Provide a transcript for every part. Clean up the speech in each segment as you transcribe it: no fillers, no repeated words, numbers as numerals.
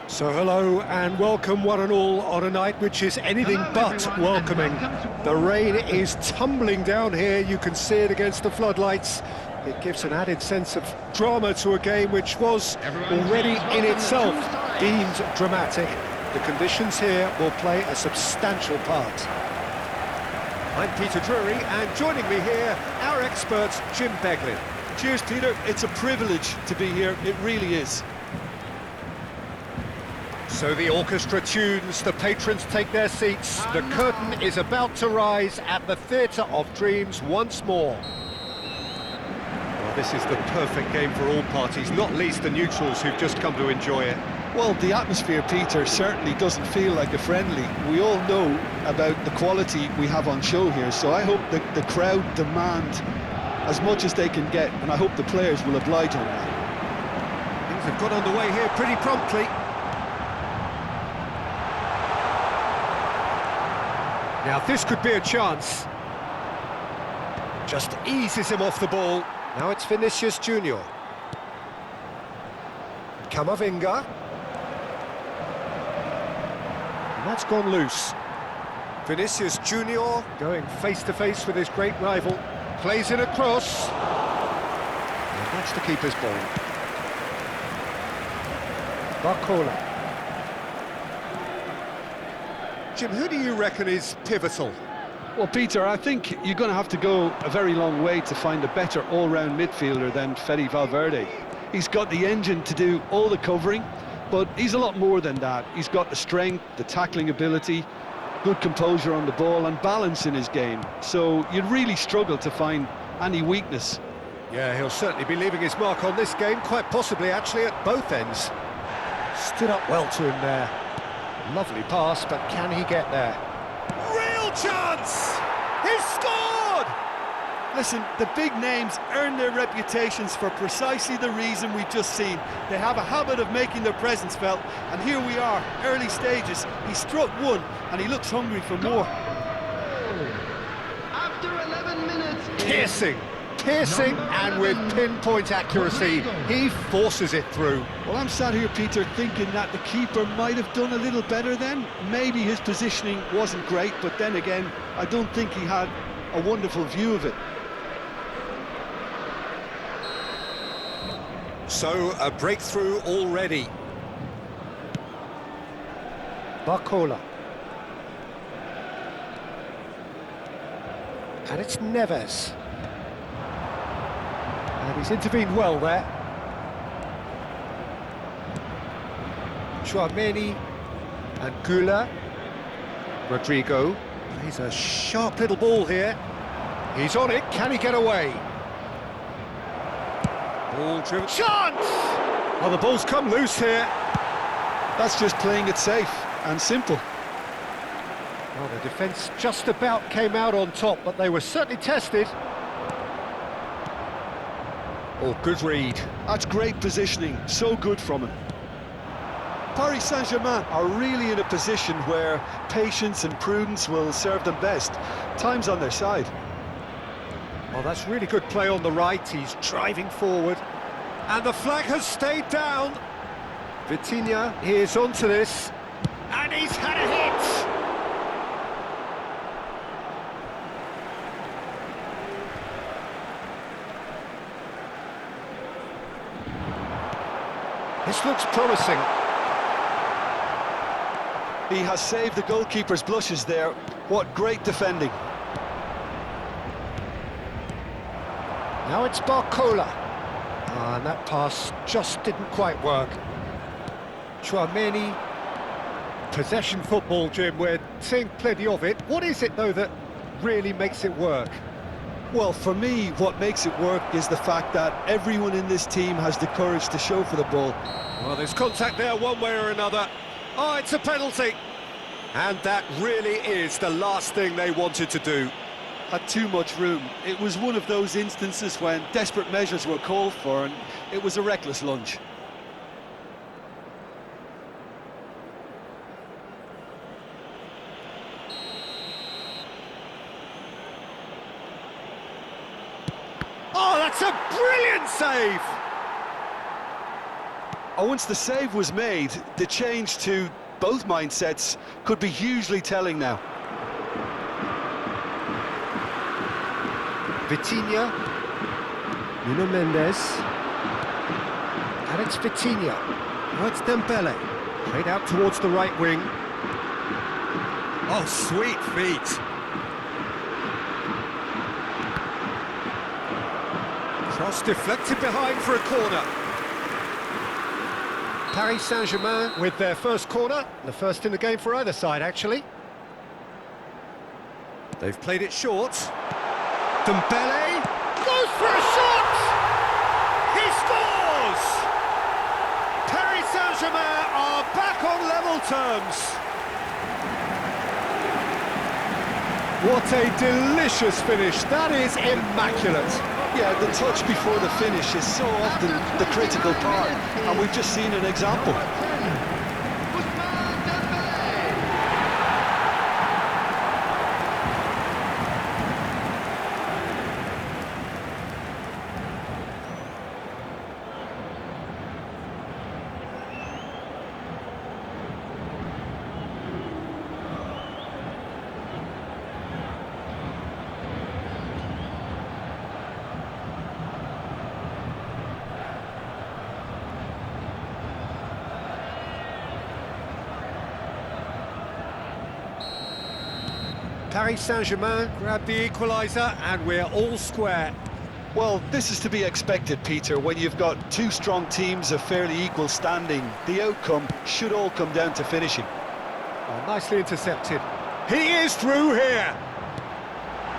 So hello and welcome one and all on a night which is anything but welcoming. The rain is tumbling down here, you can see it against the floodlights. It gives an added sense of drama to a game which was already in itself deemed dramatic. The conditions here will play a substantial part. I'm Peter Drury, and joining me here, our expert Jim Beglin. Cheers, Peter. It's a privilege to be here, it really is. So the orchestra tunes, the patrons take their seats, the curtain is about to rise at the Theatre of Dreams once more. Well, this is the perfect game for all parties, not least the neutrals who've just come to enjoy it. Well, the atmosphere, Peter, certainly doesn't feel like a friendly. We all know about the quality we have on show here, so I hope that the crowd demand as much as they can get, and I hope the players will oblige on that. Things have got underway here pretty promptly. Now this could be a chance. Just eases him off the ball. Now it's Vinicius Junior. Camavinga. And that's gone loose. Vinicius Junior going face-to-face with his great rival. Plays it across. And that's the keeper's ball. Barcola. Jim, who do you reckon is pivotal? Well, Peter, I think you're going to have to go a very long way to find a better all-round midfielder than Fede Valverde. He's got the engine to do all the covering, but he's a lot more than that. He's got the strength, the tackling ability, good composure on the ball and balance in his game. So you'd really struggle to find any weakness. Yeah, he'll certainly be leaving his mark on this game, quite possibly actually at both ends. Stood up well to him there. Lovely pass, but can he get there? Real chance! He's scored! Listen, the big names earn their reputations for precisely the reason we've just seen. They have a habit of making their presence felt, and here we are, early stages. He struck one, and he looks hungry for more. After 11 minutes... Piercing, and with pinpoint accuracy, he forces it through. Well, I'm sat here, Peter, thinking that the keeper might have done a little better then. Maybe his positioning wasn't great, but then again, I don't think he had a wonderful view of it. So, a breakthrough already. Barcola. And it's Neves. And he's intervened well there. Chouameni and Gula. Rodrigo. He's a sharp little ball here. He's on it. Can he get away? Ball driven. Chance! Oh, the ball's come loose here. That's just playing it safe and simple. Well, the defence just about came out on top, but they were certainly tested. Oh, good read. That's great positioning, so good from him. Paris Saint-Germain are really in a position where patience and prudence will serve them best. Time's on their side. Oh, that's really good play on the right. He's driving forward. And the flag has stayed down. Vitinha is onto this. And he's had a hit! This looks promising. He has saved the goalkeeper's blushes there. What great defending. Now it's Barcola. And that pass just didn't quite work. Chouameni. Possession football, Jim, we're seeing plenty of it. What is it, though, that really makes it work? Well, for me, what makes it work is the fact that everyone in this team has the courage to show for the ball. Well, there's contact there one way or another. Oh, it's a penalty. And that really is the last thing they wanted to do. Had too much room. It was one of those instances when desperate measures were called for, and it was a reckless lunge. Oh, that's a brilliant save! And once the save was made, the change to both mindsets could be hugely telling now. Vitinha, Nuno Mendes, Alex Vitinha, now it's Dembele, played out towards the right wing. Oh, sweet feet. Cross deflected behind for a corner. Paris Saint-Germain with their first corner, the first in the game for either side, actually. They've played it short. Dembele goes for a shot! He scores! Paris Saint-Germain are back on level terms. What a delicious finish. That is immaculate. Yeah, the touch before the finish is so often the critical part, and we've just seen an example. Paris Saint-Germain grab the equalizer and we're all square. Well, this is to be expected, Peter. When you've got two strong teams of fairly equal standing, the outcome should all come down to finishing. Oh, nicely intercepted. He is through here.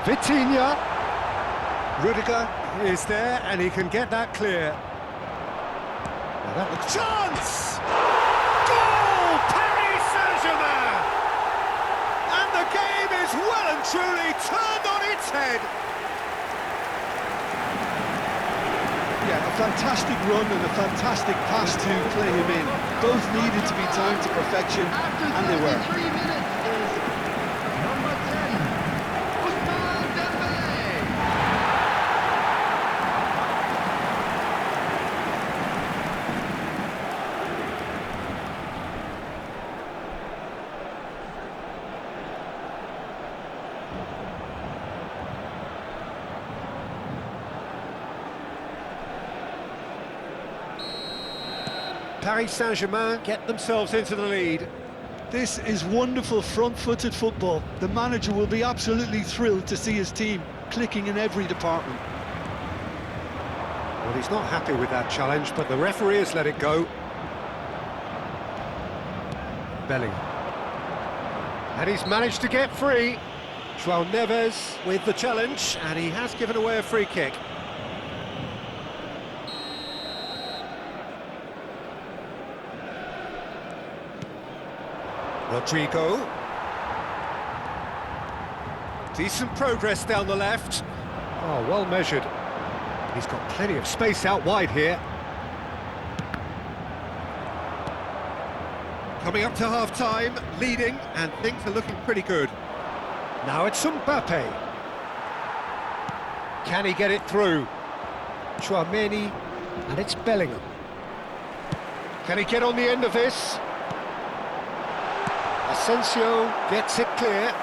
Vitinha. Rudiger is there and he can get that clear. Now that looks... Chance! Goal! Paris Saint-Germain! And the game is well and truly turned on its head. Yeah, a fantastic run and a fantastic pass to play him in. Both needed to be timed to perfection, and they were. 3 minutes is number 10, Ousmane Dembélé. Paris Saint-Germain get themselves into the lead. This is wonderful front-footed football. The manager will be absolutely thrilled to see his team clicking in every department. Well, he's not happy with that challenge, but the referee has let it go. Bellingham. And he's managed to get free. João Neves with the challenge, and he has given away a free kick. Rodrigo. Decent progress down the left. Oh, well measured. He's got plenty of space out wide here. Coming up to half-time, leading, and things are looking pretty good. Now it's Mbappe. Can he get it through? Tchouaméni, and it's Bellingham. Can he get on the end of this? Asensio gets it clear.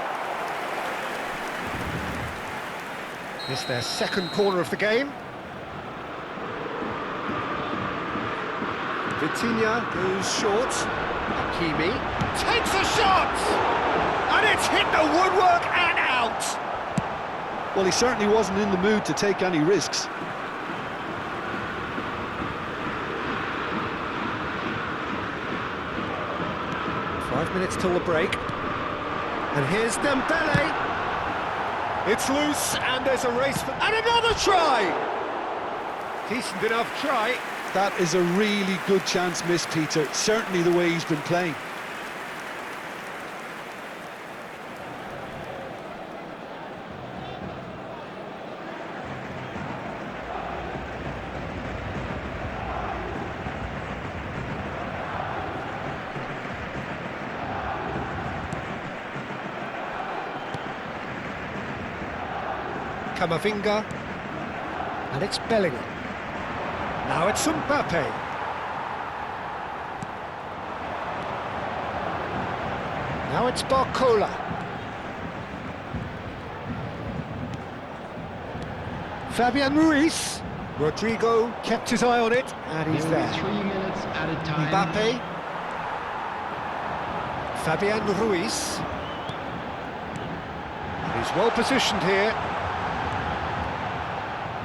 It's their second corner of the game. Vitinha goes short. Hakimi takes a shot! And it's hit the woodwork and out! Well, he certainly wasn't in the mood to take any risks. Minutes till the break, and here's Dembele. It's loose, and there's a race for... and another try! Decent enough try. That is a really good chance missed, Peter. Certainly the way he's been playing. Camavinga, and it's Bellingham. Now it's Mbappe. Now it's Barcola. Fabian Ruiz. Rodrigo kept his eye on it, and he's Nearly there. 3 minutes added time. Mbappe. Fabian Ruiz. And he's well positioned here.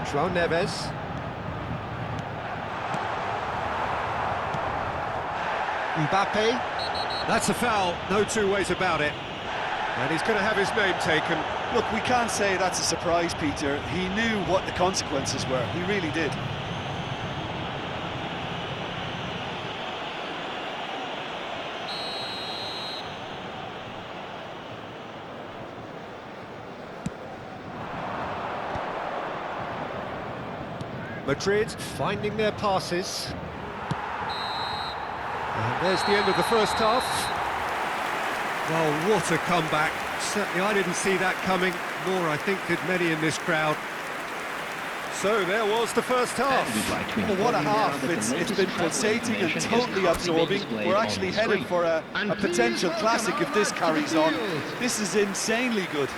João Neves. Mbappe. That's a foul, no two ways about it. And he's going to have his name taken. Look, we can't say that's a surprise, Peter. He knew what the consequences were. He really did. Madrid finding their passes. And there's the end of the first half. Well, what a comeback. Certainly I didn't see that coming, nor I think did many in this crowd. So there was the first half. Well, what a half. It's been pulsating and totally absorbing. We're actually headed for a potential classic if this carries on. This is insanely good.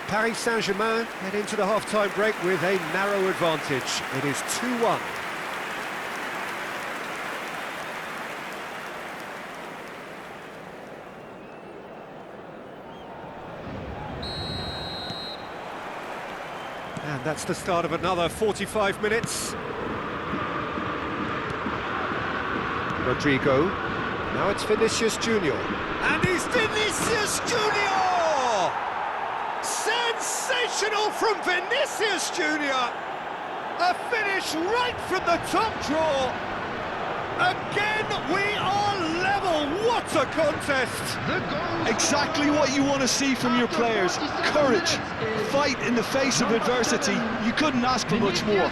Paris Saint-Germain head into the half-time break with a narrow advantage. It is 2-1. And that's the start of another 45 minutes. Rodrigo. Now it's Vinicius Junior. And he's Vinicius Junior! Sensational from Vinicius Junior! A finish right from the top draw. Again, we are level. What a contest! Exactly what you want to see from your players. Courage, fight in the face of adversity. You couldn't ask for much more.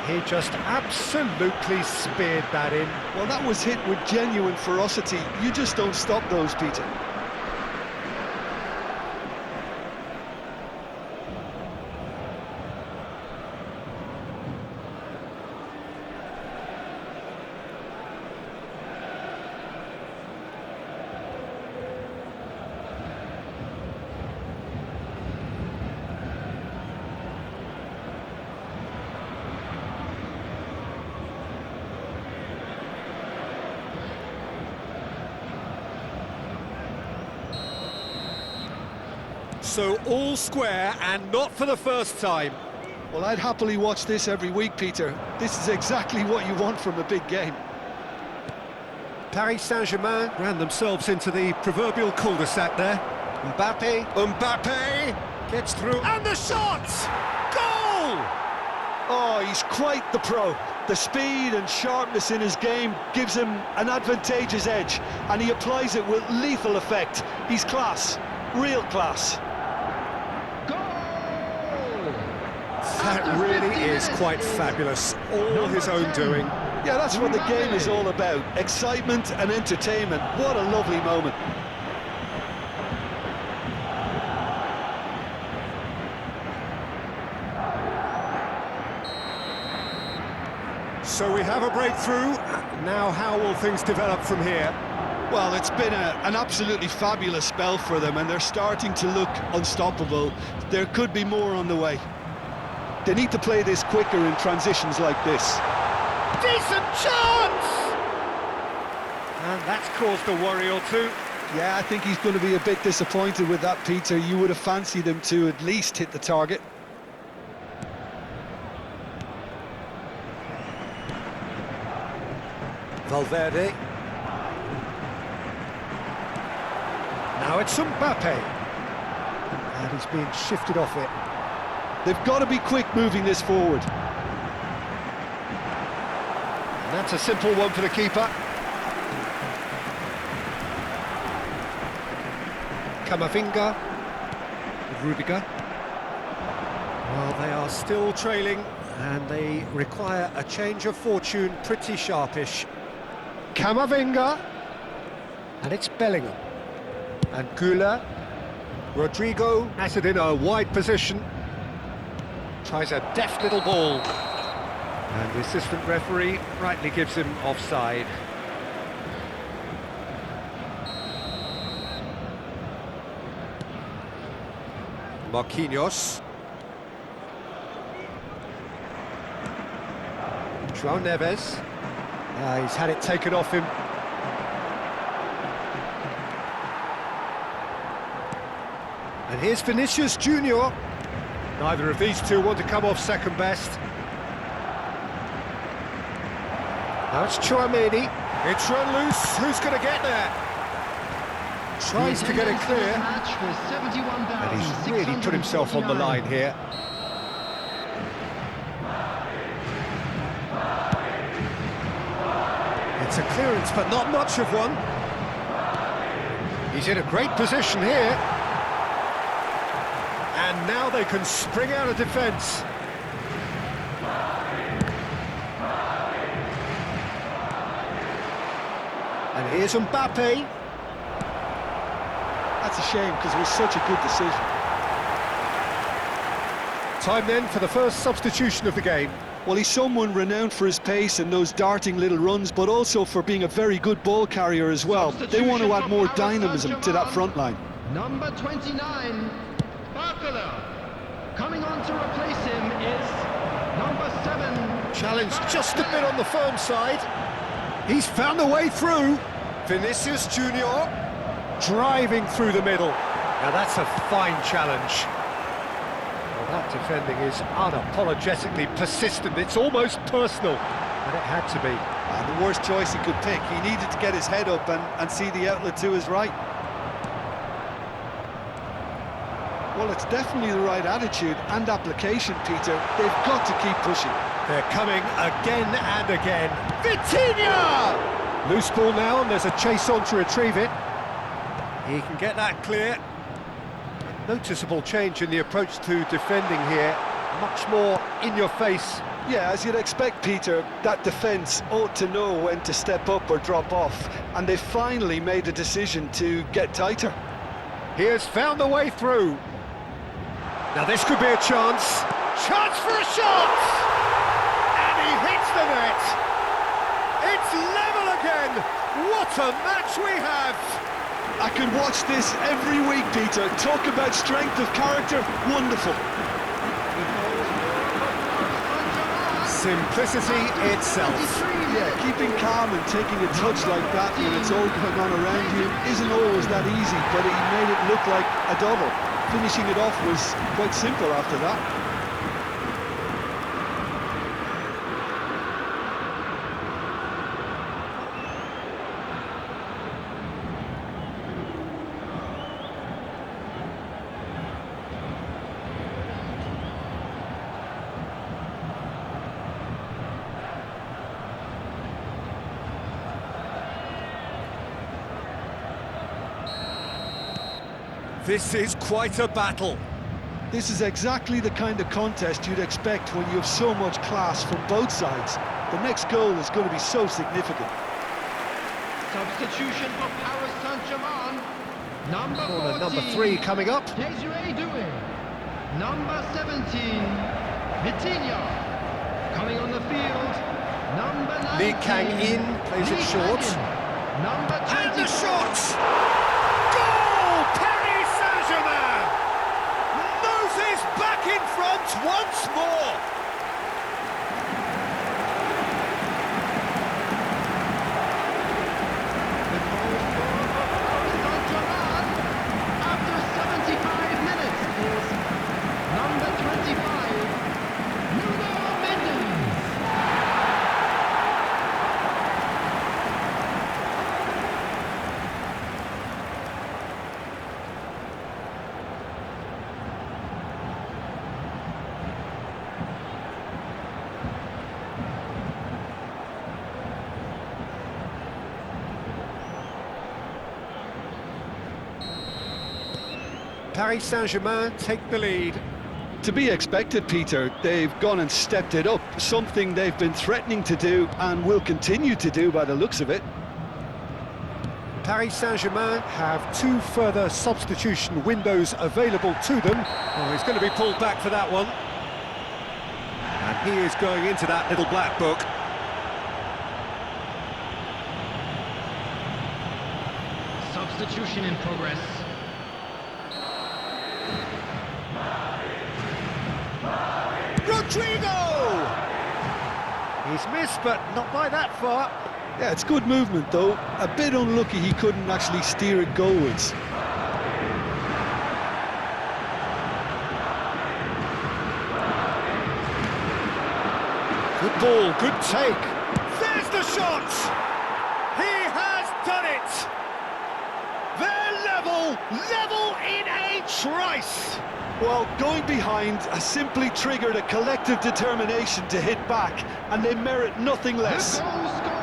He just absolutely speared that in. Well, that was hit with genuine ferocity. You just don't stop those, Peter. So all square, and not for the first time. Well, I'd happily watch this every week, Peter. This is exactly what you want from a big game. Paris Saint-Germain ran themselves into the proverbial cul-de-sac there. Mbappe gets through, and the shot! Goal! Oh, he's quite the pro. The speed and sharpness in his game gives him an advantageous edge, and he applies it with lethal effect. He's class, real class. That really is quite fabulous, all his own doing. Yeah, that's what the game is all about, excitement and entertainment. What a lovely moment. So we have a breakthrough. Now how will things develop from here? Well, it's been an absolutely fabulous spell for them, and they're starting to look unstoppable. There could be more on the way. They need to play this quicker in transitions like this. Decent chance! And that's caused a worry or two. Yeah, I think he's going to be a bit disappointed with that, Peter. You would have fancied him to at least hit the target. Valverde. Now it's Mbappe. And he's being shifted off it. They've got to be quick moving this forward. And that's a simple one for the keeper. Camavinga. Rudiger. Well, they are still trailing, and they require a change of fortune pretty sharpish. Camavinga. And it's Bellingham. And Güler. Rodrigo has it in a wide position. Tries a deft little ball. And the assistant referee rightly gives him offside. Marquinhos. João Neves. He's had it taken off him. And here's Vinicius Junior. Neither of these two want to come off second best. Now it's Tchouaméni. It's run loose. Who's going to get there? Tries to get it clear. And he's really put himself on the line here. It's a clearance, but not much of one. He's in a great position here. And now they can spring out of defence. And here's Mbappe. That's a shame, because it was such a good decision. Time then for the first substitution of the game. Well, he's someone renowned for his pace and those darting little runs, but also for being a very good ball carrier as well. They want to add more dynamism to that front line. Number 29, Barcola. Coming on to replace him is number 7. Challenged just a bit on the firm side. He's found a way through. Vinicius Junior driving through the middle. Now that's a fine challenge. Well, that defending is unapologetically persistent. It's almost personal, and it had to be. And the worst choice he could pick. He needed to get his head up and see the outlet to his right. Well, it's definitely the right attitude and application, Peter. They've got to keep pushing. They're coming again and again. Vitinha! Loose ball now, and there's a chase on to retrieve it. He can get that clear. Noticeable change in the approach to defending here. Much more in your face. Yeah, as you'd expect, Peter, that defence ought to know when to step up or drop off. And they finally made a decision to get tighter. He has found a way through. Now this could be a chance. Chance for a shot! And he hits the net. It's level again. What a match we have. I could watch this every week, Peter. Talk about strength of character. Wonderful. Simplicity itself. Yeah, keeping calm and taking a touch like that when it's all going on around you isn't always that easy, but he made it look like a double. Finishing it off was quite simple after that. This is quite a battle. This is exactly the kind of contest you'd expect when you have so much class from both sides. The next goal is going to be so significant. Substitution for Paris Saint-Germain. Number 14. Number 3 coming up. Desiree Doué. Number 17. Vitinha. Coming on the field. Number 19. Lee Kang-in plays it short. Number 20. And the shot! Moses back in front once more. After 75 minutes is number 25, Nuno Mendes. Paris Saint-Germain take the lead. To be expected, Peter. They've gone and stepped it up, something they've been threatening to do and will continue to do by the looks of it. Paris Saint-Germain have 2 further substitution windows available to them. Oh, he's going to be pulled back for that one. And he is going into that little black book. Substitution in progress. Rodrigo! He's missed, but not by that far. Yeah, it's good movement though. A bit unlucky he couldn't actually steer it goalwards. Good ball, good take. There's the shot! He has done it! They're level in a trice! Well, going behind has simply triggered a collective determination to hit back, and they merit nothing less. The goal scorer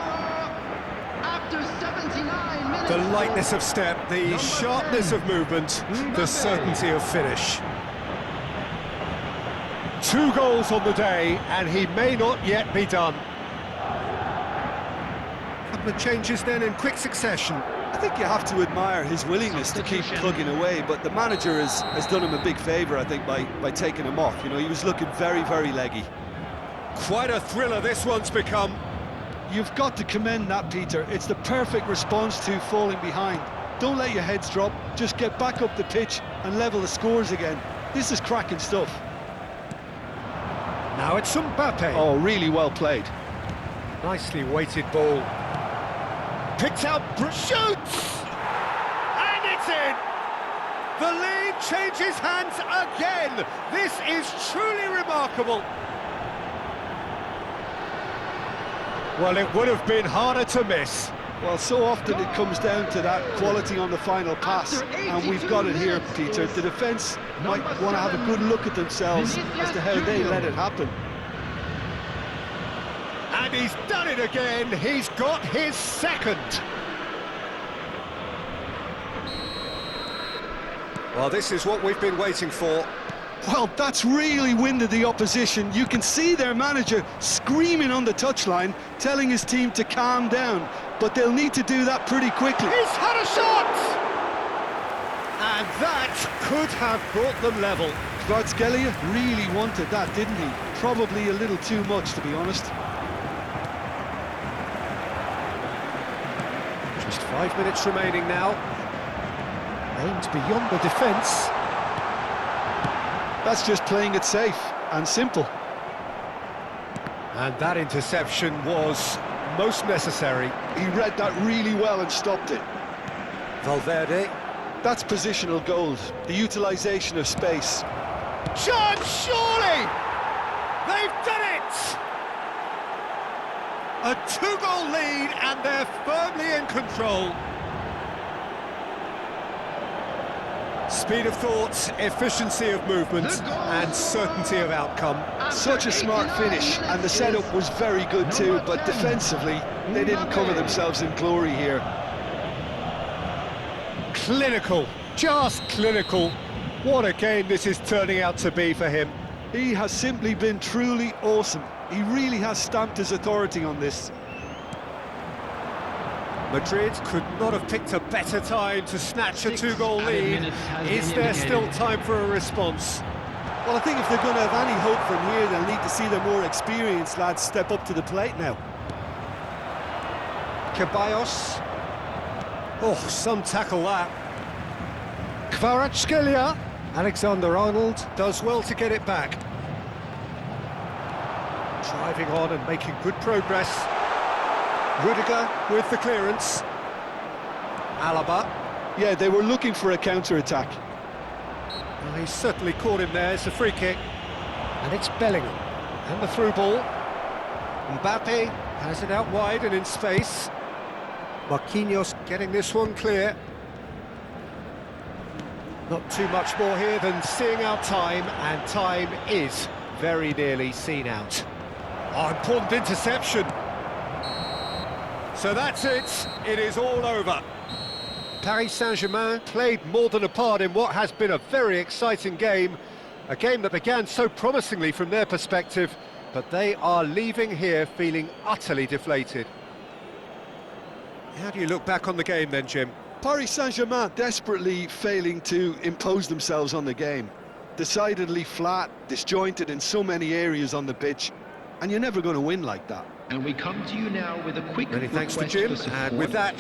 after 79 minutes. The lightness of step, the Number sharpness 10, of movement, the Mbappe. certainty of finish. 2 goals on the day, and he may not yet be done. Couple of changes then in quick succession. I think you have to admire his willingness to keep plugging away, but the manager has done him a big favour, I think, by taking him off. You know, he was looking very, very leggy. Quite a thriller this one's become. You've got to commend that, Peter. It's the perfect response to falling behind. Don't let your heads drop, just get back up the pitch and level the scores again. This is cracking stuff. Now it's Mbappe. Oh, really well played. Nicely weighted ball. Picked out, shoots! And it's in! The lead changes hands again! This is truly remarkable. Well, it would have been harder to miss. Well, so often it comes down to that quality on the final pass, and we've got it here, Peter. The defence might want to have a good look at themselves as to how they let it happen. And he's done it again. He's got his second. Well, this is what we've been waiting for. Well, that's really winded the opposition. You can see their manager screaming on the touchline, telling his team to calm down, but they'll need to do that pretty quickly. He's had a shot! And that could have brought them level. Kvaratskhelia really wanted that, didn't he? Probably a little too much, to be honest. Just 5 minutes remaining now. Aimed beyond the defence. That's just playing it safe and simple. And that interception was most necessary. He read that really well and stopped it. Valverde. That's positional gold, the utilisation of space. Chance, surely! They've done it! A 2-goal lead, and they're firmly in control. Speed of thought, efficiency of movement, and certainty of outcome. Such a smart finish, and the setup was very good too, but defensively, they didn't cover themselves in glory here. Clinical, just clinical. What a game this is turning out to be for him. He has simply been truly awesome. He really has stamped his authority on this. Madrid could not have picked a better time to snatch a 2-goal lead. Is there still time for a response? Well, I think if they're going to have any hope from here, they'll need to see their more experienced lads step up to the plate now. Ceballos. Oh, some tackle that. Kvaratskhelia. Alexander-Arnold does well to get it back. Driving on and making good progress. Rudiger with the clearance. Alaba. Yeah, they were looking for a counter-attack. Well, he's certainly caught him there. It's a free kick. And it's Bellingham. And the through ball. Mbappe has it out wide and in space. Marquinhos getting this one clear. Not too much more here than seeing out time, and time is very nearly seen out. Oh, important interception. So that's it. It is all over. Paris Saint-Germain played more than a part in what has been a very exciting game. A game that began so promisingly from their perspective, but they are leaving here feeling utterly deflated. How do you look back on the game then, Jim? Paris Saint-Germain desperately failing to impose themselves on the game. Decidedly flat, disjointed in so many areas on the pitch, and you're never going to win like that. And we come to you now with a quick Many thanks to request Jim, for support. and with that,